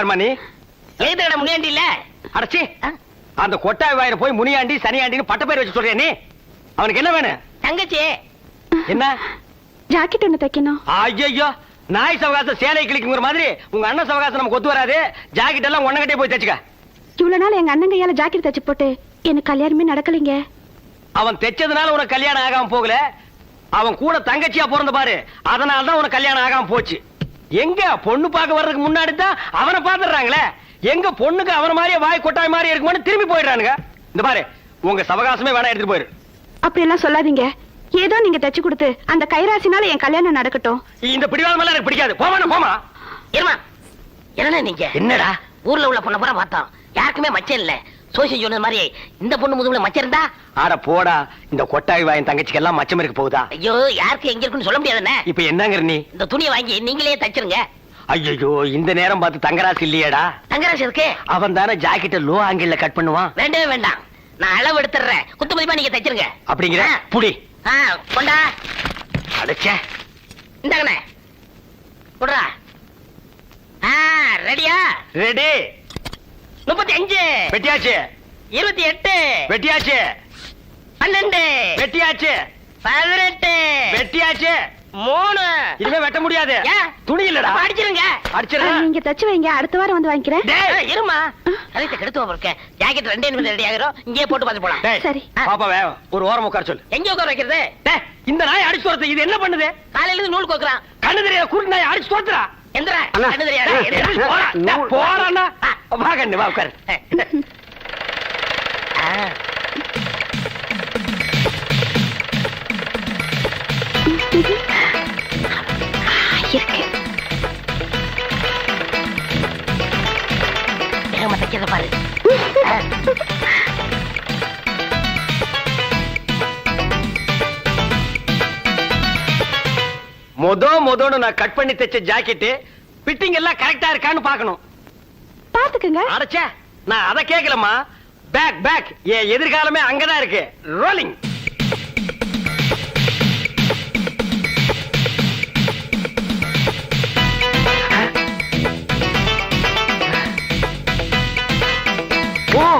யாருமா நீ? எழுதுகிற முனியாண்டி இல்ல? அடச்சி, அந்த கொட்டாய் வாயில போய் முனியாண்டி சனியாண்டின்னு பட்ட பேர் வச்சு சொல்றியா நீ? அவனுக்கு என்ன வேணும்? தங்கச்சி. என்ன? ஜாக்கெட் ஒண்ணு தைக்கணும். ஐயோ, நாய் சவகாசம் சேலை கிளிக்குங்கிற மாதிரி உங்க அண்ணன் சவகாசம் நமக்கு ஒத்து வராது. ஜாக்கெட் எல்லாம் ஒன்னகட்டே போய் தச்சுக்க. இவ்வளவு நாள் எங்க அண்ணன் கையால ஜாக்கெட் தச்சு போட்டு எனக்கு கல்யாணமே நடக்கலைங்க. அவன் தைச்சதுனால உனக்கு கல்யாணம் ஆகாம போகல, அவன் கூட தங்கச்சியா பிறந்த பாரு, அதனாலதான் உனக்கு கல்யாணம் ஆகாம போச்சு. எங்க பொண்ணு பார்க்க வர்றதுக்கு முன்னாடி தான் அவனை பாத்துறாங்களே, எங்க பொண்ணுக்கு அவன மாதிரியே வாய் கொட்டாய் மாதிரி இருக்குமான்னு திரும்பி போயிடுறானுங்க. இந்த பாரு, உங்க சவகாசமே வேணா எடுத்துட்டு போயிரு. அப்படி எல்லாம் சொல்லாதீங்க. ஏதோ நீங்க தச்சு கொடுத்து அந்த கைராசினால என் கல்யாணம் நடக்கட்டும். இந்த பிடிவாதம் எல்லாம் எனக்கு பிடிக்காது. போமா. இருமா. என்ன நீங்க? என்னடா? ஊர்ல உள்ள பொண்ணை பூரா பார்த்தோம், யாருக்குமே மச்சம் இல்ல. சோசியல் சொன்ன மாதிரி இந்த பொண்ணு முதுகுல மச்சம் இருந்தா? ஆட போடா, இந்த கொட்டாய் வாயின் தங்கச்சிக்கு எல்லாம் மச்சம் இருக்க போகுதா? ஐயோ, யாருக்கு எங்க இருக்குன்னு சொல்ல முடியாதுண்ணே. இப்ப என்னங்கிற நீ? இந்த துணியை வாங்கி நீங்களே தச்சிருங்க. ஐயோ, இந்த நேரம் பார்த்து தங்கராசு இல்லையேடா. தங்கராசு இருக்கு. அவன் தானே ஜாக்கெட்டை லோ ஆங்கிள் கட் பண்ணுவான். வேண்டவே வேண்டாம், நான் அளவு எடுத்துறேன். குத்து மதிப்பா நீங்க தச்சிருங்க. அப்படிங்கிற புடி. கொண்டா. அடச்சே, இந்தாங்கண்ணே குடுறா. ரெடியா? ரெடி. 35 வெட்டியாச்சு. 28 வெட்டியாச்சு. 12 வெட்டியாச்சு. 18 வெட்டியாச்சு. 3. இனிமே வெட்ட முடியாது, துணி இல்லடா. அடிச்சிருங்க. அடிச்சிருங்க. நீங்க தச்சு வைங்க, அடுத்த வாரம் வந்து வாங்கிக்கிறேன். இருமா, கழுத்தை கெடுத்து போறேன். ஜாக்கெட் 2 நிமிஷம் ரெடி ஆகிறோம், இங்கே போட்டு பார்த்து போலாம். சரி. பாப்பாவே ஒரு ஓரம் உட்கார சொல்லு. எங்க உட்கார வைக்கிறது? இந்த நாய் அடிச்சு துரத்து. இது என்ன பண்ணுது? காலையில இருந்து நூல் கோக்குறான். கண்ணு தெரியாத குருட்டு நாய் அடிச்சு துரத்துறா. எந்திரா, கண்ணு தெரியாதா? போறானா? வா கண்ணு, வா உட்காரு. இருக்கு. வேகமா தைக்கிறத பாரு. மொதோன்னு நான் கட் பண்ணி தைச்ச ஜாக்கெட் ஃபிட்டிங் எல்லாம் கரெக்டா இருக்கான்னு பார்க்கணும். பாத்துக்கங்க. அடச்சே, நான் அத கேக்கலமா. பேக் என் எதிர்காலமே அங்கதான் இருக்கு. ரோலிங். ஓ,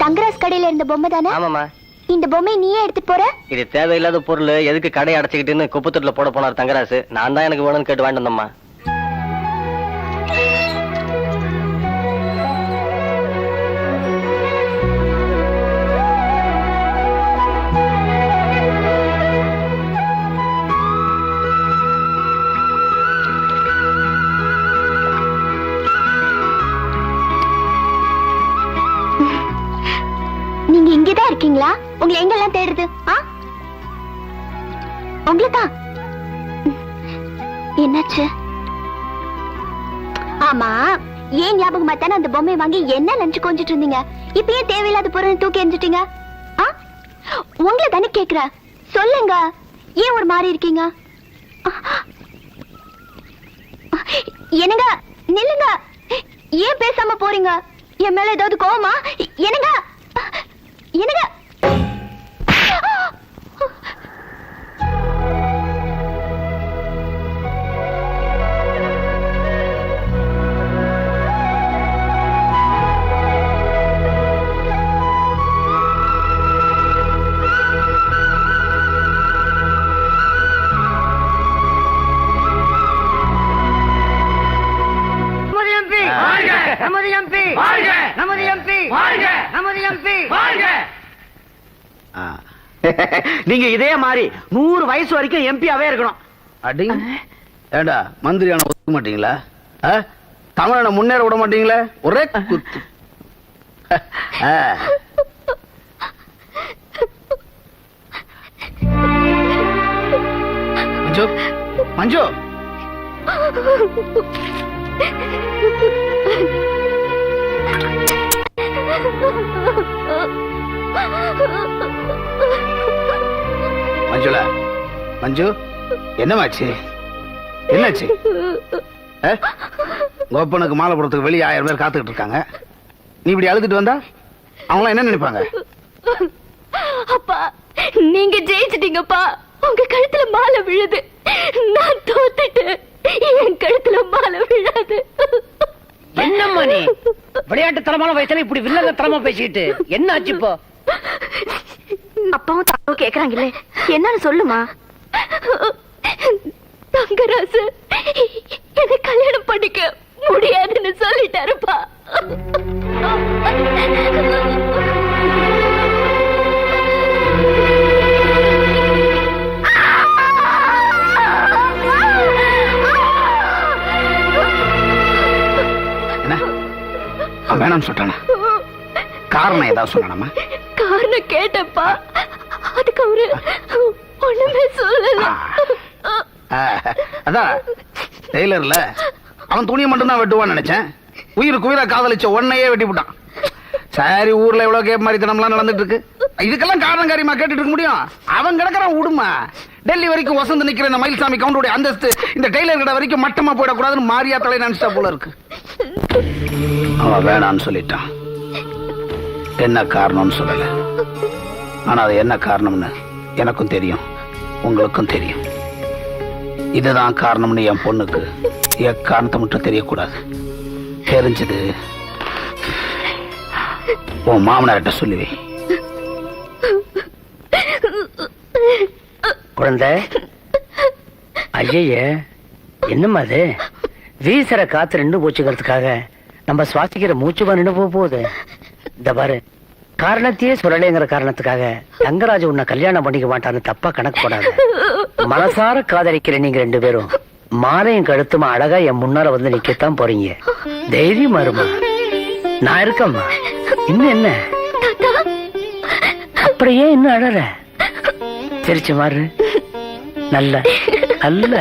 தங்கராஜ் கடையில இருந்த பொம்மை தானே? ஆமாமா. இந்த பொம்மை நீயே எடுத்துட்டு போற? இது தேவையில்லாத பொருள், எதுக்கு கடை அடைச்சுக்கிட்டுன்னு குப்பத்தொட்டில போட போனார் தங்கராசு. நான் தான் எனக்கு வேணும்னு கேட்டு வேண்டாம்மா. நீங்க இங்கதான் இருக்கீங்களா? உங்களை எங்கெல்லாம் தேடுறது? உங்களுக்கா? என்னாச்சு? ஆமா, ஏன் ஞாபகமா தானே அந்த பொம்மையை வாங்கி என்ன நினைச்சு கொஞ்சிட்டு இருந்தீங்க? இப்ப ஏன் தேவையில்லாத பொருள் தூக்கி எறிஞ்சிட்டீங்க? உங்களை தானே கேக்குற, சொல்லுங்க. ஏன் ஒரு மாதிரி இருக்கீங்க? என்னங்க, நில்லுங்க. ஏன் பேசாம போறீங்க? என் மேல ஏதாவது கோவமா? என்னங்க, என்னங்க? நீங்க இதே மாதிரி 100 வயசு வரைக்கும் எம்பியாவே இருக்கணும். அடி ஏண்டா மந்திரியான ஒத்துக்க மாட்டீங்களா? தமிழனை முன்னேற விட மாட்டீங்களா? ஒரே குத்து. மஞ்சு, மஞ்சு, மஞ்சுளா, மஞ்சு, என்னமாச்சு? என்னாச்சு? கோப்பனுக்கு மாலை போடுறதுக்கு வெளியே 1000 பேர் காத்துக்கிட்டு இருக்காங்க. நீ இப்படி அழுதுட்டு வந்தா அவங்களாம் என்ன நினைப்பாங்க? அப்பா, நீங்க ஜெயிச்சிட்டீங்கப்பா. உங்க கழுத்துல மாலை விழுது. நான் தோத்துட்டு என் கழுத்துல மாலை விழாது. என்னம்மா நீ விளையாட்டு தரமான வயசுல இப்படி வில்லங்க தரமா பேசிட்டு என்ன ஆச்சு இப்போ? அப்பாவும் தாவும் கேக்குறாங்களே, என்னன்னு சொல்லுமா. தங்கராசு என்ன கல்யாணம் பண்ணிக்க முடியாதுன்னு சொல்லிட்டாருப்பா. வேணாம் சொல்றானா? காரணம் ஏதாவது சொன்னானமா? காரணம் கேட்டப்பா, அதுக்கு அவரு ஒண்ணுமே சொல்லல. அதான் டெய்லர்ல அவன் துணியை மட்டும் தான் வெட்டுவான்னு நினைச்சேன். உயிருக்கு உயிரா காதலிச்ச உன்னையே வெட்டி விட்டான். சரி, ஊர்ல எவ்வளவு கேப் மாதிரி தனம்லாம் நடந்துட்டு இருக்கு. இதுக்கெல்லாம் காரணம் காரியமா கேட்டுட்டு இருக்க முடியும்? அவன் கிடக்குறான் விடுமா. டெல்லி வரைக்கும் வசந்து நிக்கிற இந்த மயில்சாமி கவுண்டோட அந்தஸ்து இந்த டெய்லர் கடை வரைக்கும் மட்டமா போயிடக்கூடாதுன்னு மாரியா தலை நினைச்சா போல இருக்கு. அவன் வேணான்னு சொல்லிட்டான். என்ன காரணம்னு சொல்லல. ஆனா அது என்ன காரணம்னு எனக்கும் தெரியும், உங்களுக்கும் தெரியும். இதுதான் காரணம்னு என் பொண்ணுக்கு காரணத்தை மட்டும் தெரியக்கூடாது. தெரிஞ்சது உன் மாமனார்கிட்ட சொல்லுவே. குழந்தை, ஐய என்னம்மா அது? வீசற காத்து நின்று போச்சுக்கிறதுக்காக நம்ம சுவாசிக்கிற மூச்சுவா நின்று போகுது. இந்த பாரு, காரணத்தையே சொல்லலைங்கிற காரணத்துக்காக தங்கராஜ் உன்னை கல்யாணம் பண்ணிக்க மாட்டான்னு தப்பா கணக்கு போடாது. மனசார காதலிக்கிற நீங்க 2 பேரும் மாலையும் கழுத்துமா அழகா என் முன்னால வந்து நிக்கத்தான் போறீங்க. தைரியமா இருமா, நான் இருக்கம்மா. இன்னும் என்ன அப்படியே இன்னும் அழற? சிரிச்சு மாறு. நல்ல நல்ல